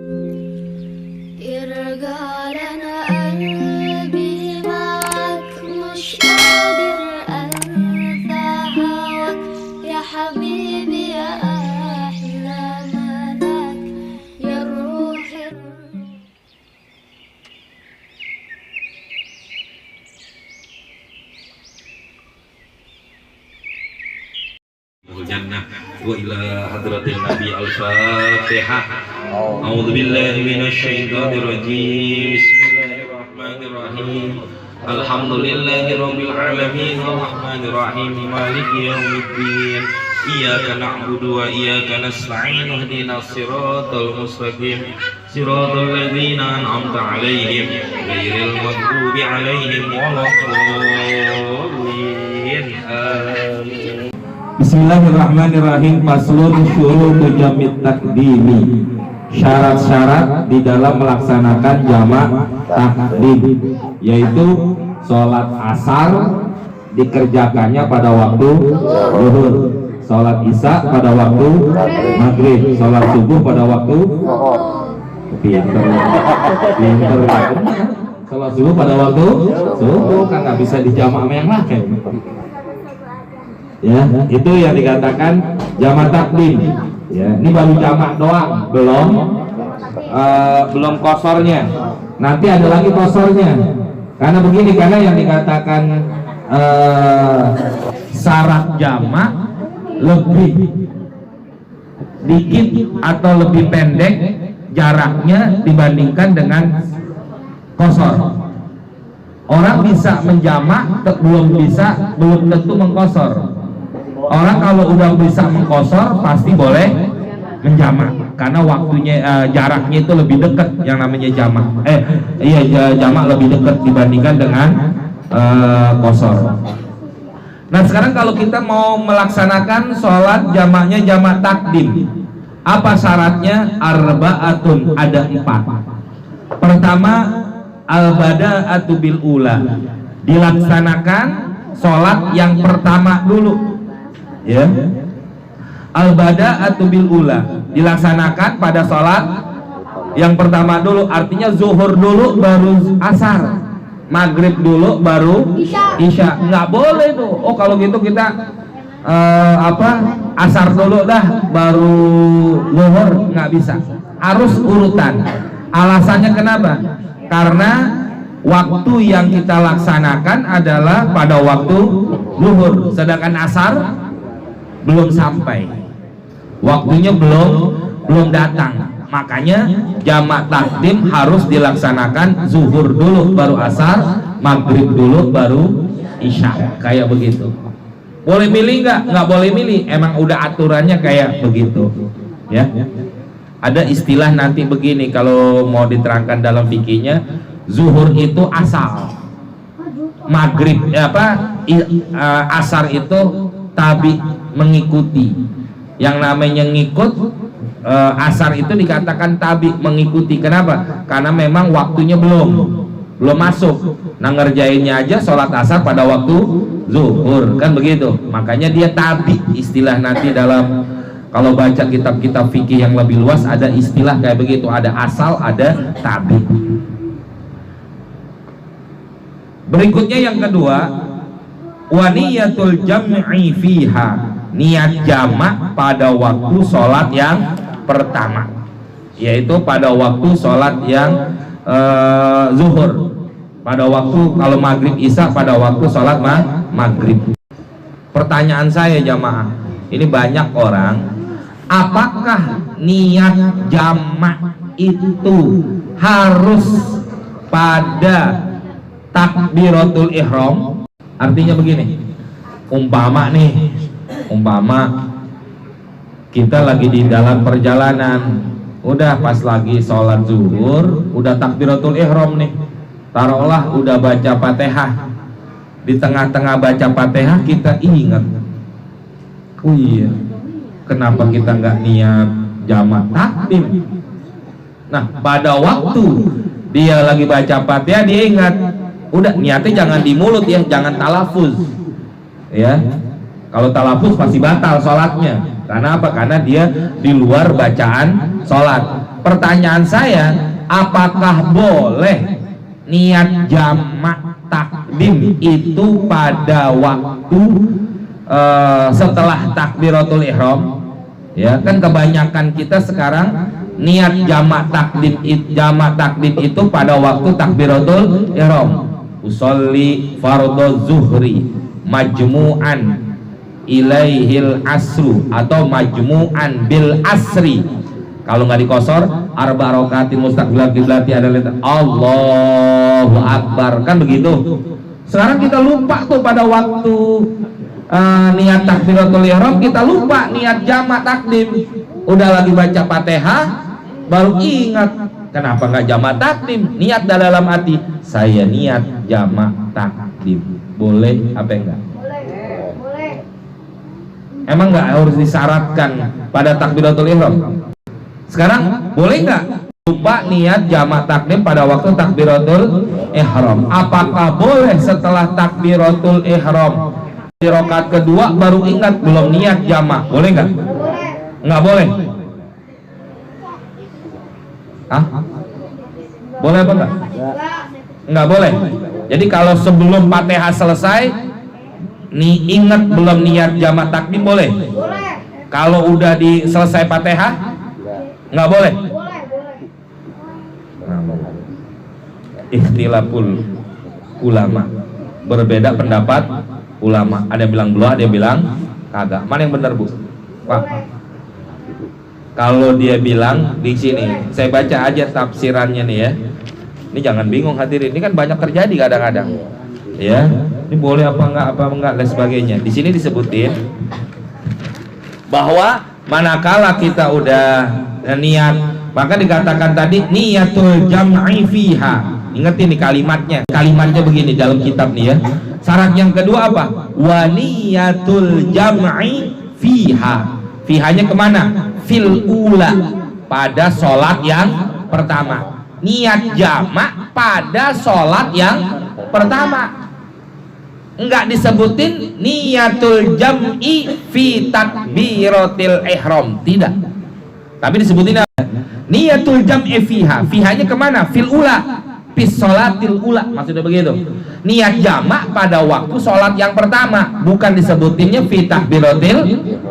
يرجع لنا قلبي معك مش قادر أنسى هواك يا حبيبي يا أحلى ملاك يا روح الجنة وإلى حضرة النبي الفاتحة. أعوذ بالله من الشيطان الرجيم. بسم الله الرحمن الرحيم. الحمد لله رب العالمين الرحمن الرحيم مالك يوم الدين. إياك نعبد وإياك نستعين اهدنا الصراط المستقيم صراط الذين أنعمت عليهم غير المغضوب عليهم ولا الضالين. آمين. Bismillahirrahmanirrahim. Faslun syurutu jamit takdimi. Syarat-syarat di dalam melaksanakan jamak takdim, yaitu sholat asar dikerjakannya pada waktu zuhur, sholat isya pada waktu maghrib, sholat subuh pada waktu pinter, sholat subuh pada waktu subuh, kan nggak bisa dijamak sama yang lain. Ya, itu yang dikatakan jamak takdim. Ya, ini baru jamak doang, belum kosornya. Nanti ada lagi kosornya. Karena begini, karena yang dikatakan syarat jamak lebih dikit atau lebih pendek jaraknya dibandingkan dengan kosor. Orang bisa menjamak, belum tentu mengkosor. Orang kalau udah bisa mengkosor pasti boleh menjamak karena waktunya jaraknya itu lebih dekat, yang namanya jamak. Jamak lebih dekat dibandingkan dengan kosor. Nah, sekarang kalau kita mau melaksanakan sholat jamaknya jamak takdim, apa syaratnya? Arba'atun, ada 4. Pertama, al-bada'atu bil ula, dilaksanakan sholat yang pertama dulu. Ya, al-bada'atu bil ula, dilaksanakan pada sholat yang pertama dulu, artinya zuhur dulu baru asar, maghrib dulu baru isya. Nggak boleh tuh. Oh, kalau gitu kita asar dulu dah baru zuhur, nggak bisa. Harus urutan. Alasannya kenapa? Karena waktu yang kita laksanakan adalah pada waktu zuhur, sedangkan asar belum sampai, waktunya belum datang. Makanya jamak takdim harus dilaksanakan zuhur dulu baru asar, maghrib dulu baru isya, kayak begitu. Boleh milih nggak boleh milih, emang udah aturannya kayak begitu. Ya, ada istilah nanti begini kalau mau diterangkan dalam fikihnya, zuhur itu asal, maghrib asar itu tabi, mengikuti. Yang namanya ngikut, asar itu dikatakan tabi, mengikuti. Kenapa? Karena memang waktunya belum masuk. Nah, ngerjainnya aja sholat asar pada waktu zuhur, kan begitu. Makanya dia tabi. Istilah nanti dalam kalau baca kitab-kitab fikih yang lebih luas ada istilah kayak begitu, ada asal, ada tabi. Berikutnya yang kedua, waniyatul jam'i fiha, niat jamak pada waktu sholat yang pertama, yaitu pada waktu sholat yang zuhur, pada waktu kalau maghrib isya pada waktu sholat maghrib. Pertanyaan saya jamaah, ini banyak orang, apakah niat jamak itu harus pada takbiratul ihram? Artinya begini, umpama kita lagi di dalam perjalanan, udah pas lagi sholat zuhur, udah takbiratul ihram nih, taruhlah udah baca Fatihah, di tengah-tengah baca Fatihah kita ingat, oh iya, kenapa kita nggak niat jamak takdim? Nah, pada waktu dia lagi baca Fatihah dia ingat, udah niatnya jangan di mulut ya, jangan talafuz ya. Kalau talafuz pasti batal sholatnya. Karena apa? Karena dia di luar bacaan sholat. Pertanyaan saya, apakah boleh niat jamak takdim itu pada waktu setelah takbiratul ihram? Ya kan kebanyakan kita sekarang niat jamak takdim itu pada waktu takbiratul ihram. Usolli fardhu zuhri majmu'an ilaihil asru atau majmu'an bil asri. Kalau nggak dikosor, arba rokaatin mustaqbilal qiblati ada letter Allahu Akbar, kan begitu. Sekarang kita lupa tuh pada waktu niat takbiratul ihram, kita lupa niat jamak takdim. Udah lagi baca Fatihah baru ingat, kenapa nggak jamak takdim? Niat dalam hati, saya niat jamak takdim. Boleh apa enggak? Boleh. Emang nggak harus disyaratkan pada takbiratul ihram? Sekarang boleh nggak lupa niat jamak takdim pada waktu takbiratul ihram? Apakah boleh setelah takbiratul ihram di rakaat kedua baru ingat belum niat jamak? Boleh nggak? Nggak boleh. Hah? Boleh apa enggak? Nggak boleh. Jadi kalau sebelum Fatihah selesai nih ingat belum niat jamak takdim boleh? Kalau udah selesai Fatihah nggak boleh? Ikhtilaful ulama, berbeda pendapat ulama. Ada yang bilang belum, ada yang bilang kagak. Mana yang benar, Bu? Pak. Kalau dia bilang di sini, saya baca aja tafsirannya nih ya. Ini jangan bingung hadirin, ini kan banyak terjadi kadang-kadang. Ya, ini boleh apa enggak dan sebagainya. Di sini disebutin bahwa manakala kita udah niat, maka dikatakan tadi niyatul jam'i fiha. Ingat ini kalimatnya begini dalam kitab nih ya. Syarat yang kedua apa? Wa niyatul jam'i fiha. Fihanya kemana? Fil ula, pada sholat yang pertama. Niat jamak pada sholat yang pertama. Enggak disebutin niyatul jam'i fi takbiratil ihram, tidak. Tapi disebutin apa? Niyatul jam'i fiha. Fihanya kemana? Fil ula, fi sholatil ula, maksudnya begitu. Niat jamak pada waktu sholat yang pertama, bukan disebutinnya fi takbiratil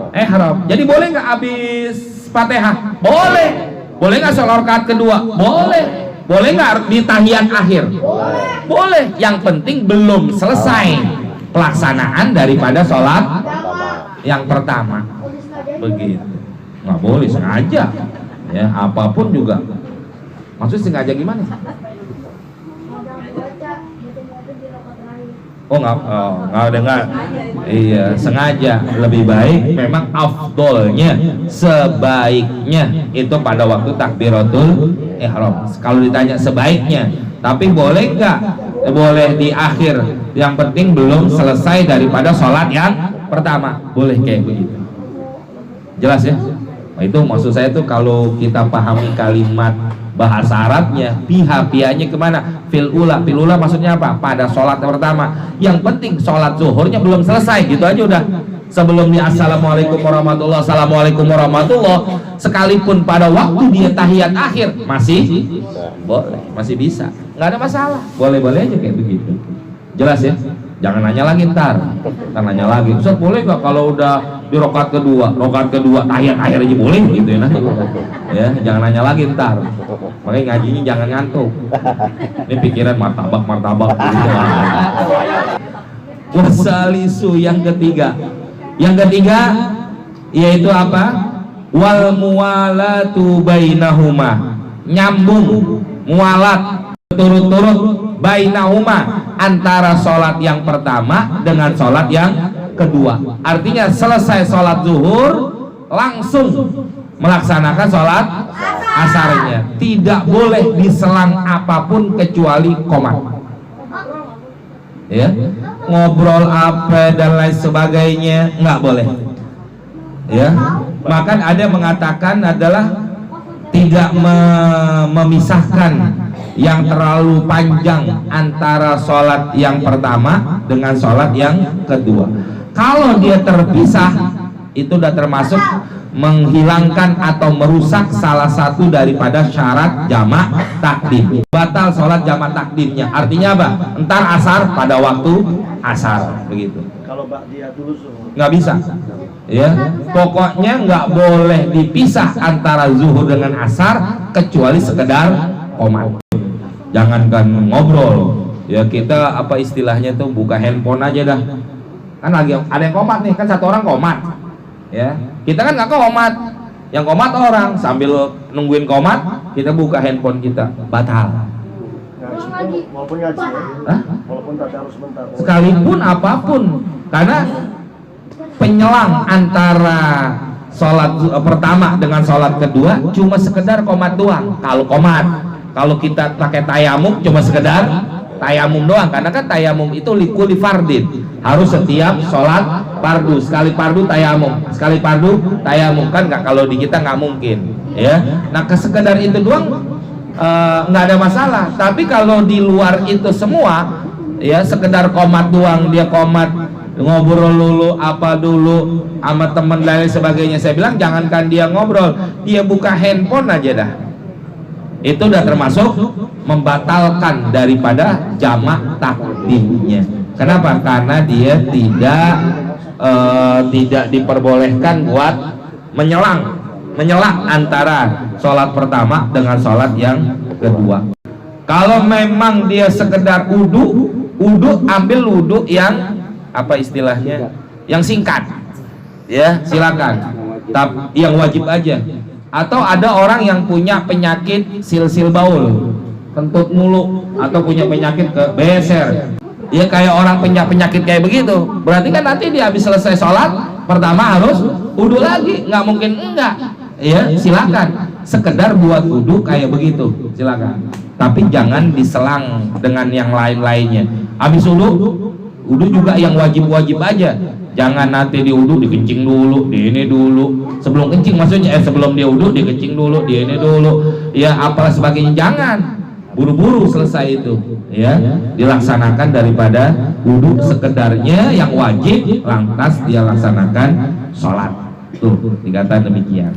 ihram. Jadi boleh nggak habis Fatihah? Boleh. Boleh nggak sholat rakaat kedua? Boleh. Boleh nggak di tahiyat akhir? Boleh. Yang penting belum selesai pelaksanaan daripada sholat yang pertama. Begitu. Nggak boleh sengaja. Ya, apapun juga. Maksudnya sengaja gimana? Oh nggak dengar. Iya, sengaja. Lebih baik memang afdolnya, sebaiknya itu pada waktu takbiratul ihram. Kalau ditanya sebaiknya, tapi boleh nggak? Boleh di akhir. Yang penting belum selesai daripada sholat yang pertama. Boleh kayak begitu. Jelas ya? Nah, itu maksud saya tuh kalau kita pahami kalimat bahasa Arabnya, pihanya kemana? Fil ula maksudnya apa? Pada sholat pertama. Yang penting sholat zuhurnya belum selesai, gitu aja udah. Sebelum di assalamualaikum warahmatullah, assalamualaikum warahmatullah, sekalipun pada waktu dia tahiyat akhir masih boleh, masih bisa, nggak ada masalah, boleh aja kayak begitu. Jelas ya? Jangan nanya lagi ntar nanya lagi, Ustaz boleh nggak kalau udah di rakaat kedua tahiyat akhir aja boleh gitu ya? Ya, jangan nanya lagi ntar. Makanya ngajinya jangan ngantuk. Ini pikiran martabak gitu. Wasalisu yang ketiga yaitu apa? Wal muwalatu bainahuma, nyambung, mualat, turut-turut, bainahuma, antara sholat yang pertama dengan sholat yang kedua. Artinya selesai sholat zuhur langsung melaksanakan sholat asarnya, tidak boleh diselang apapun kecuali qomat. Ya, ngobrol apa dan lain sebagainya nggak boleh. Ya, bahkan ada mengatakan adalah tidak memisahkan yang terlalu panjang antara sholat yang pertama dengan sholat yang kedua. Kalau dia terpisah, itu udah termasuk menghilangkan atau merusak salah satu daripada syarat jamak takdim. Batal sholat jamak takdimnya. Artinya apa? Entar asar pada waktu asar begitu. Kalau ba'diyah dulu zuhur Nggak bisa. Ya, pokoknya nggak boleh dipisah antara zuhur dengan asar kecuali sekedar qomat. Jangankan ngobrol. Ya kita apa istilahnya tuh buka handphone aja dah. Kan lagi ada yang qomat nih, kan satu orang qomat. Ya, kita kan nggak qomat, yang qomat orang sambil nungguin qomat kita buka handphone kita, batal. ngaji walaupun ngaji ya. Hah? Walaupun tak harus sebentar Sekalipun apapun, karena penyelang antara sholat pertama dengan sholat kedua cuma sekedar qomat doang. Kalau qomat, kalau kita pakai tayamum cuma sekedar tayamum doang, karena kan tayamum itu likuli fardin, harus setiap sholat fardu, sekali fardu tayamum, sekali fardu tayamum, kan nggak, kalau di kita nggak mungkin ya. Nah kesekedar itu doang nggak ada masalah. Tapi kalau di luar itu semua ya sekedar komat doang, dia komat ngobrol dulu apa dulu sama teman lain sebagainya, saya bilang jangankan dia ngobrol, dia buka handphone aja dah, itu udah termasuk membatalkan daripada jamak takdimnya. Kenapa? Karena dia tidak diperbolehkan buat menyelang antara sholat pertama dengan sholat yang kedua. Kalau memang dia sekedar wudu ambil wudu yang apa istilahnya, yang singkat ya silakan, tapi yang wajib aja. Atau ada orang yang punya penyakit silsil baul, kentut mulu, atau punya penyakit beser ya, kayak orang punya penyakit kayak begitu, berarti kan nanti dia habis selesai sholat pertama harus wudu lagi, nggak mungkin enggak ya. Silakan sekedar buat wudu kayak begitu silakan, tapi jangan diselang dengan yang lain-lainnya. Habis wudu juga yang wajib-wajib aja, jangan nanti di wudu dikencing dulu, di ini dulu, sebelum kencing maksudnya sebelum dia wudu dikencing dulu, di ini dulu ya apalah sebagainya. Jangan buru-buru selesai itu ya, dilaksanakan daripada wudu sekedarnya yang wajib, lantas dia laksanakan sholat. Tuh dikatakan demikian.